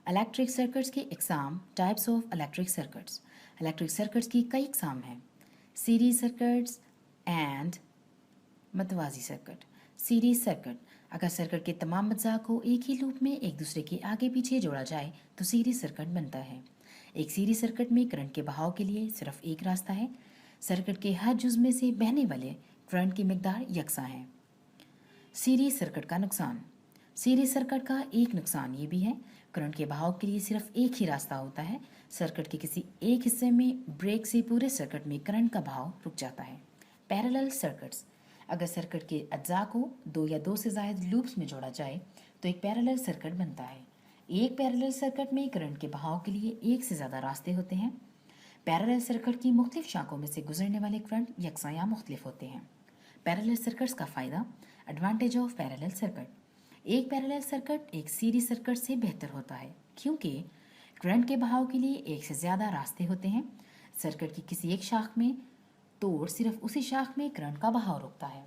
Electric circuits की इकसाम, types of electric circuits. Electric circuits की कई इकसाम हैं, सीरीज सर्किट्स एंड मतवाजी सर्किट। सीरीज सर्किट, अगर सर्किट के तमाम अज्जा को एक ही लूप में एक दूसरे के आगे पीछे जोड़ा जाए तो सीरीज सर्किट बनता है। एक सीरीज सर्किट में करंट के बहाव के लिए सिर्फ एक रास्ता है। सर्किट के हर जुज़ में से बहने वाले करंट की मिकदार यकसां है। सीरीज सर्किट का नुकसान। सीरीज सर्किट का एक नुकसान ये भी है, करंट के बहाव के लिए सिर्फ एक ही रास्ता होता है। सर्किट के किसी एक हिस्से में ब्रेक से पूरे सर्किट में करंट का बहाव रुक जाता है। पैरेलल सर्किट्स, अगर सर्किट के अज्जा को दो या दो से ज़ायद लूप्स में जोड़ा जाए तो एक पैरेलल सर्किट बनता है। एक पैरेलल सर्किट में करंट के बहाव के लिए एक से ज़्यादा रास्ते होते हैं। पैरेलल सर्किट की मुख्तलिफ शाखों में से गुजरने वाले करंट यकसां या मुख्तलिफ होते हैं। पैरेलल सर्किट्स का फ़ायदा, एडवांटेज ऑफ पैरेलल सर्किट। एक पैरेलल सर्किट एक सीरीज सर्किट से बेहतर होता है क्योंकि करंट के बहाव के लिए एक से ज़्यादा रास्ते होते हैं। सर्किट की किसी एक शाख में तोड़ सिर्फ उसी शाख में करंट का बहाव रोकता है।